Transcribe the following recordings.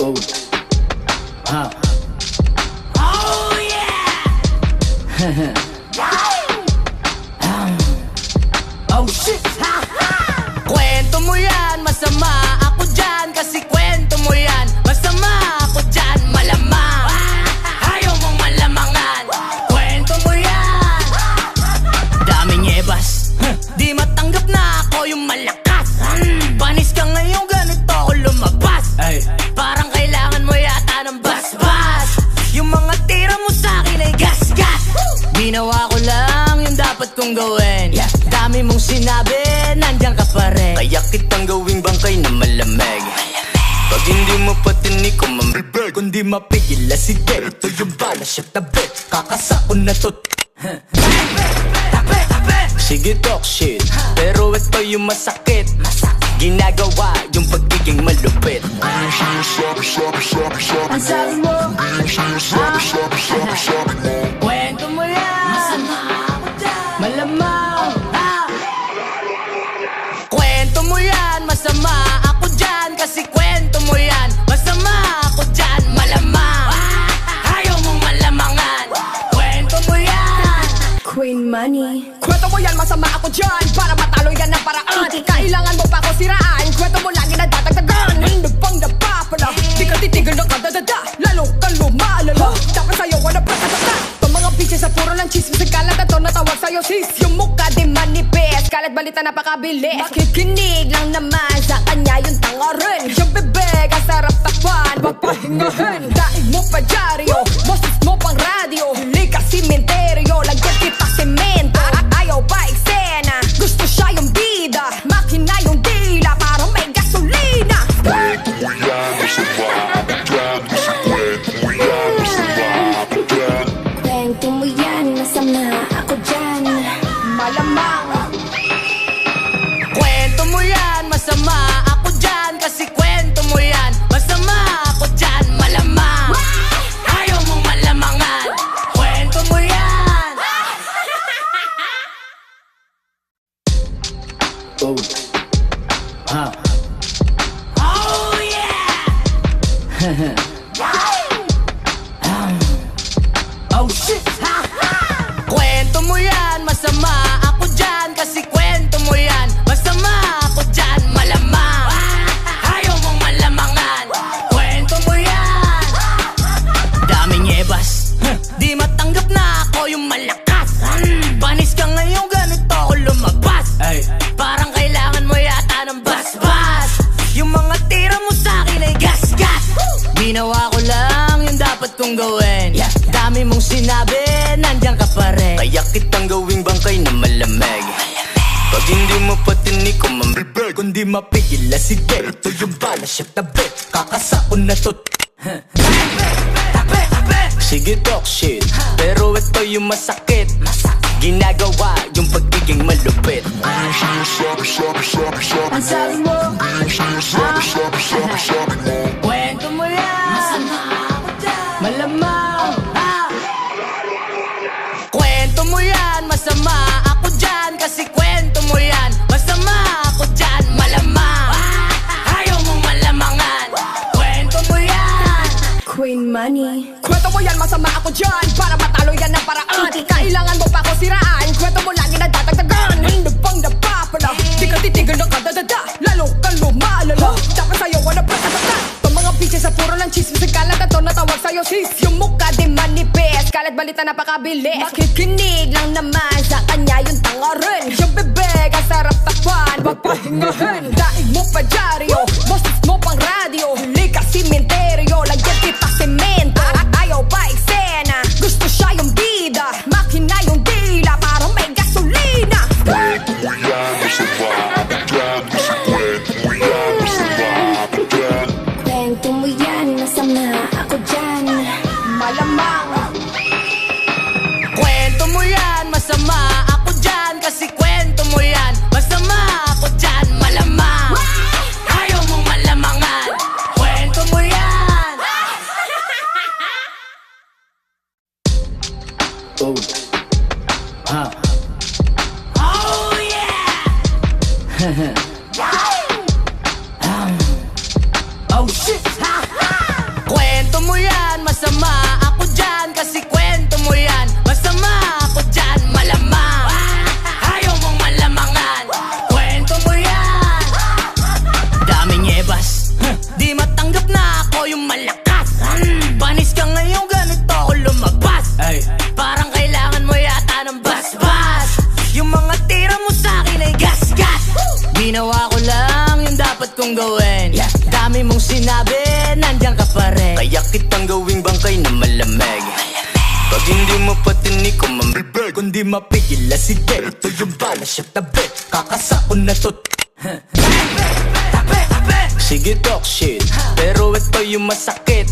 Oh, huh. Oh yeah! Oh shit! Kwento mo yan, masama ako dyan. Kasi kwento mo yan, masama ako dyan. Malamang, ayaw mong malamangan. Kwento mo yan, daming ebas. Di matanggap na ako yung malakas. Panis ka ngayon, ganito ako lumabas. Ay, Parang kailangan mo yata ng basbas. Yung mga tira mo sa'kin ay gas-gas. Ginawa ko lang yung dapat kong gawin. Dami mong sinabi, nandiyan ka pa rin. kaya kitang gawing bangkay na malamig. Pag hindi mo patinig ko mamibig, kundi mapigil la sige. Ito yung bala siya tabi, kakasako na to. Sige talk shit, pero ito yung masakit. Ginagawa yung pagiging malupit. Ang sabi mo, kwento mo yan, masama ako dyan. Malamang, kwento mo yan, masama ako dyan. Kasi kwento mo yan, masama ako dyan. Malamang, ayaw mong malamangan. Kwento mo yan, Queen Money. Kwento mo yan, masama ako dyan. Para matalo yan ang paraan. Kailangan mo pa ako siraan. Kwento mo lagi na dadagdagan. Hindi pang napapala. Di ka titigil ng kadadada. Lalo kang lumalala. Dapat sa'yo wala pa katata. Pag mga bitches sa puro ng chismis. Ang kalat na to natawag sa'yo sis. Yung mukha di manipis. Kalat balita napakabilis. Makikinig lang naman sa kanya yung tanga rin. Yung bibig ang sarap takpan. Papahingahin. Daig mo pa dyaryo. Boses mo pang radyo. Huli ka simenteryo. Lagyan kita semento. Ayaw pa eksena. Gusto siya yung bida. Makina yung dila. Parang may gasolina. Kwento mo yan, masama ako dyan. Malamang. kwento mo yan, masama ako dyan. Kasi kwento mo yan, masama ako dyan. Malamang, ayaw mong malamangan. Kwento mo yan. Oh, huh. Oh yeah! Oh shit! Kwento mo yan, masama ako dyan. Kasi kwento mo yan, masama ako dyan. Malamang, ayaw mong malamangan. Kwento mo yan, daming ebas. Di matanggap na ako yung malakas. Panis ka ngayon, ganito ako lumabas. Ay, Parang kailangan mo yata ng basbas. Yung mga tira mo sa'kin ay gas-gas. Ginawa ko lang yung dapat kong gawin. Dami mong sinabi, nandiyan ka pa rin. kaya kitang gawing bangkay na malamig. Pag hindi mo patinig ko mamibig, kundi mapigil la sige. Ito yung bala siya tabi, kakasako na to. Sige talk shit, pero ito yung masakit. Ginagawa yung pagiging malupit. Ang sabi mo, kwento mo yan, masama ako dyan. Malamang, kwento mo yan, masama ako dyan. Kasi kwento mo yan, masama ako dyan. Malamang, ayaw mong malamangan. Kwento mo yan, Queen Money. Kwento mo yan, masama ako dyan. Para matalo yan ang paraan. Kailangan mo pa ako siraan. Kwento mo lagi na dadagdagan. Hindi pang napapala. Di ka titigil ng kadadada. Lalo kang lumalala. Dapat sa'yo wala pa katata. Pag mga bitches sa puro ng chismis. Ang kalat na to natawag sa'yo sis. Yung mukha di manipis. Kalat balita napakabilis. Makikinig lang naman sa kanya yung tanga rin. Yung bibig ang sarap takpan. Papahingahin. Daig mo pa dyaryo. Boses mo pang radyo. Huli ka simenteryo. Lagyan kita semento. Ayaw pa eksena. Gusto siya yung bida. Makina yung dila. Parang may gasolina. Kwento mo yan, masama ako dyan. Malamang. kwento mo yan, masama ako dyan. Kasi kwento mo yan, masama ako dyan. Malamang, ayaw mong malamangan. Kwento mo yan. Oh, huh. Oh yeah! Oh shit! mo yan, masama ako dyan. Kasi kwento mo yan, masama ako dyan. Malamang, ayaw mong malamangan. Kwento mo yan. Daming ebas, di matanggap na ako yung malakas. Panis ka ngayon, ganito ako lumabas. Parang kailangan mo yata ng basbas. Yung mga tira mo sa'kin ay gasgas. Ginawa ko lang yung dapat kong gawin. Dami mong sinabi, nandiyan ka pa rin. Kaya kitang gawing bangkay na malamig. Pag hindi mo patinig ko mamibig, kundi mapigil la sige. Ito yung bala siya tabi, kakasako na to. Sige talk shit, pero ito yung masakit.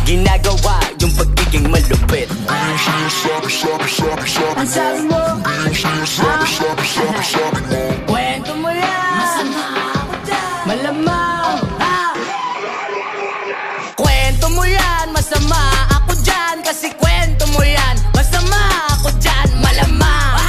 Ginagawa yung pagiging malupit. Ang sabi mo, Kwento mo yan, masama ako dyan. Malamang, kwento mo yan, masama ako dyan. Kasi kwento mo yan, masama ako dyan. Malamang,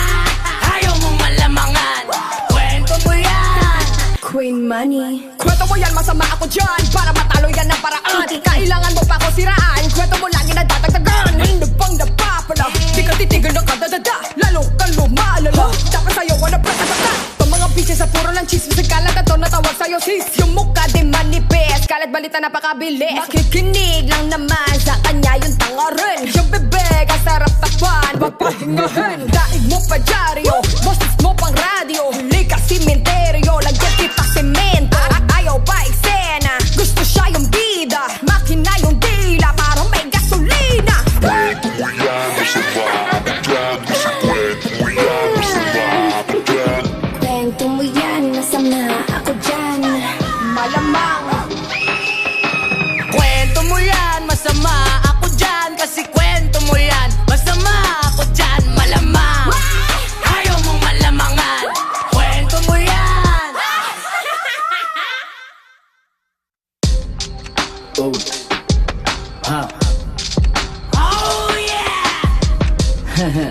ayaw mong malamangan. Kwento mo yan. Queen Money. Kwento mo yan, masama ako dyan. Para matalo yan ng paraan. Kailangan mo pa ako siraan. Kwento mo lagi na dadagdagan. Hindi pang napapala, di ka titigil ng kadadada. Lalo kang lumalala, dapat sa'yo wala pagkatata. Pag mga bitches sa puro ng chismis, kalat na to natawag sa'yo sis. Yung mukha di manipis, kalat balita napakabilis. Makikinig lang naman sa kanya yung tanga rin. Yung bebek ang sarap takpan, wag pahingahin. Daig mo pa dyaryo, boses mo pang radyo. Huli ka simenteryo, lagyan kita semento. Ayaw pa eksena, gusto siya yung bida. Makina yung dila, parang may gasolina. Kwento mo yan, masama ako dyan. Malamang, Kwento mo yan, masama ako dyan. Kasi kwento mo yan, masama ako dyan. Malamang, ayaw mong malamangan. Kwento mo yan. Oh, ha. Oh yeah.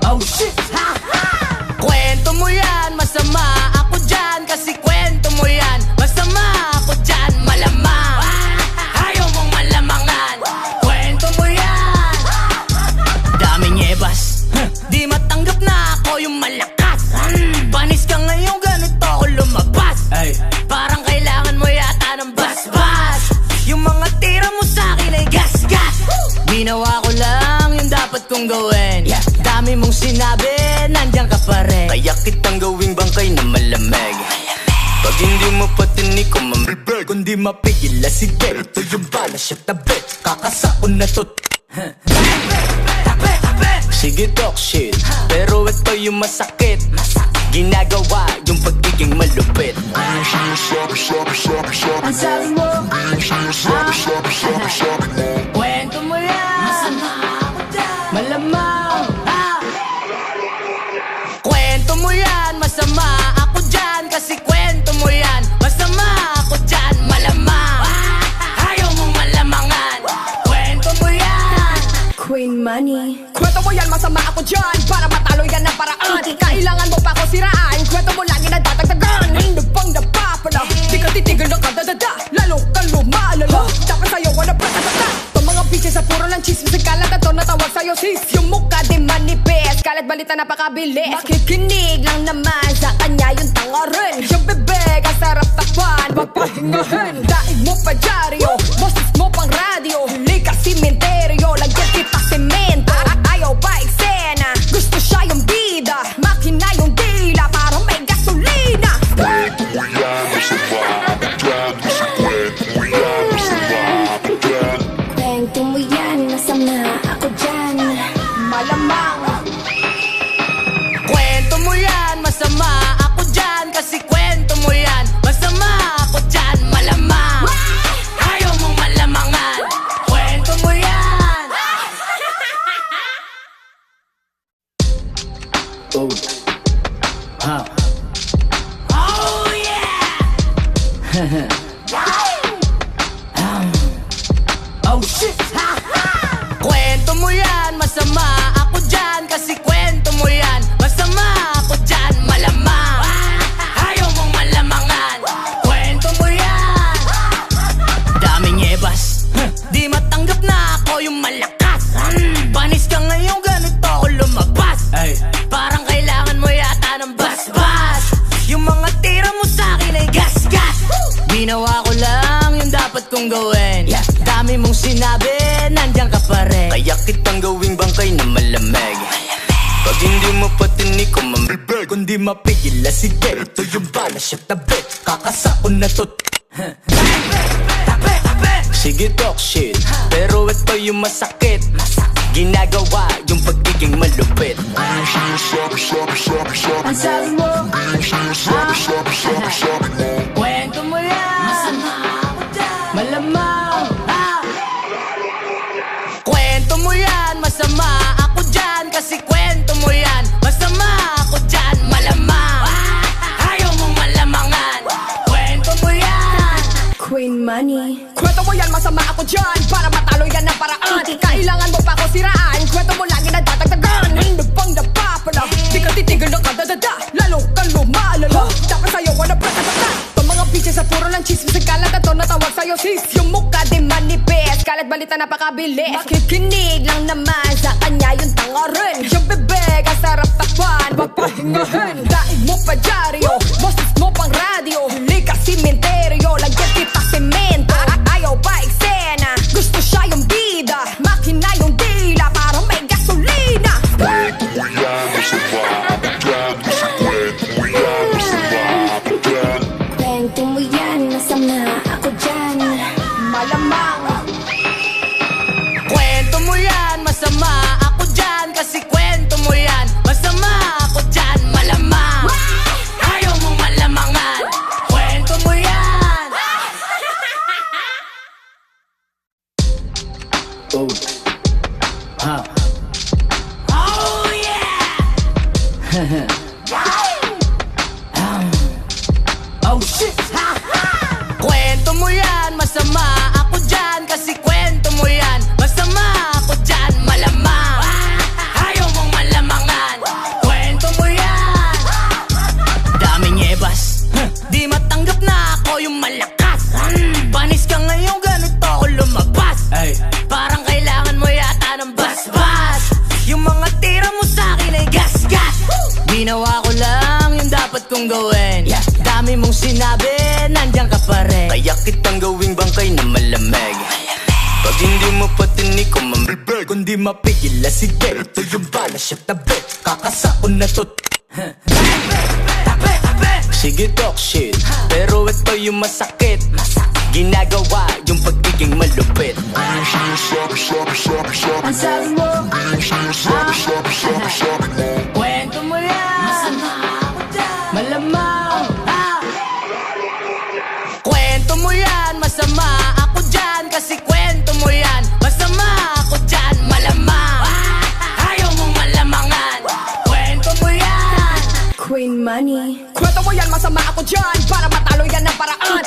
Oh shit. Kwento mo yan, masama ako dyan. Kasi kwento mo yan, masama ako dyan. Malamang, ayaw mong malamangan. Kwento mo yan. Daming ebas, di matanggap na ako yung malakas. Panis ka ngayon, ganito ako lumabas. Parang kailangan mo yata ng basbas. Yung mga tira mo sa'kin ay gasgas. Ginawa ko lang yung dapat kong gawin. Dami mong sinabi, nandiyan ka pa rin. Kaya kitang gawing bangkay na malamig. Pag hindi mo patinig ko mamibig, kundi mapigil la sige. Ito yung bala siya tabi, kakasako na to. Sige talk shit, pero ito yung masakit. Ginagawa yung pagiging malupit. Ang sabi mo, Kwento mo yan, masama ako dyan. Malamang, kwento mo yan, masama ako dyan. Kasi kwento mo yan, masama ako dyan. Malamang, ayaw mong malamangan. Kwento mo yan. Queen Money. kwento mo yan, masama ako dyan. Para matalo yan ng paraan. Kailangan mo pa ako siraan. Kwento mo lagi na dadagdagan. Hindi pang napapala, di ka titigil ng kadadada. Lalo kang lumalala, dapat sa'yo wala pagkatata. Pag mga bitches sa puro ng chismis, kalat na to natawag sa'yo sis. Yung mukha di manipis, kalat balita napakabilis. Makikinig lang naman sa kanya yung tanga rin. Yung bebek ang sarap takpan, wag pahingahin. Daig mo pa dyaryo, boses mo pang radyo. Huli ka simenteryo, lagyan kita semento. Ayaw pa eksena, gusto siya yung bida. Makina yung dila, parang may gasolina. Kwento mo yan, masama ako dyan. Malamang, Kwento mo yan, masama ako dyan. Kasi kwento mo yan, masama ako dyan. Malamang, ayaw mong malamangan. Kwento mo yan. Oh, ha. Oh yeah. Oh shit. Kwento mo yan, masama ako dyan. Kasi kwento mo yan, masama ako dyan. Malamang, ayaw mong malamangan. Kwento mo yan. kong gawin. Dami mong sinabi, nandiyan ka pa rin. Kaya kitang gawing bangkay na malamig. Pag hindi mo patinig ko mamibig, kundi mapigil la sige. Ito yung bala siya tabi, kakasakon na to. Sige talk shit, pero ito yung masakit. Ginagawa yung pagiging malupit. Ang sabi mo, Kwento mo yan, masama ako dyan, malamang. Kwento mo yan, masama ako dyan. Kasi kwento mo yan, masama ako dyan, malamang. Ayaw mong malamangan. Kwento mo yan. Queen Money. Kwento mo yan, masama ako dyan. Para matalo yan ang paraan. Kailangan mo pa ako siraan. Kwento mo lagi na dadagdagan. Hindi pang dapa pala. Di ka titigil ng kadadada. Lalo kang lumalala. Dapat sa'yo wala pagkatata. Pag mga bitches sa puro ng chismis. Ang kalat na to natawag sa'yo sis. Yung mukha di manipis. Kalat balita napakabilis. Makikinig lang naman sa kanya yung tanga rin. Yung bebek ang sarap takpan. Papahingahin. Daig mo pa dyaryo. Boses mo pang radyo. Huli ka simenteryo. Lagyan kita semento. Ayaw pa eksena. Gusto siya yung bida. Makina yung dila. Para may gasolina. Kwento mo yan, masama ako dyan. Malamang. Kwento mo yan, masama ako dyan. Kasi kwento mo yan, masama ako dyan, malamang. Ayaw mong malamangan. Kwento mo yan. Oh, ha. Oh yeah. Oh shit. Kwento mo yan, masama ako dyan. Kasi kwento mo yan, masama ako dyan, malamang. Ayaw mong malamangan. Kwento mo yan. Daming ebas, di matanggap na ako yung malakas. Panis ka ngayon, ganito ako lumabas. Ay, Parang kailangan mo yata ng bas-bas. Yung mga tira mo sa'kin ay gas-gas. Ginawa ko lang yung dapat kong gawin. Dami mong sinabi, nandiyan ka pa rin. kaya kitang gawing bangkay na malamig. Pag hindi mo patinig ko mamibig, kundi mapigil la sige. Ito yung bala siya tabi, kakasakon na to. Sige talk shit, pero ito yung masakit. Ginagawa yung pagiging malupit. Ang sabi mo, Kwento mo yan, masama ako dyan, malamang. Kwento mo yan, masama ako dyan. Kasi kwento mo yan, masama ako dyan, malamang. Ayaw mong malamangan. Kwento mo yan. Queen Money. Kwento mo yan, masama ako dyan. Para matalo yan ang paraan.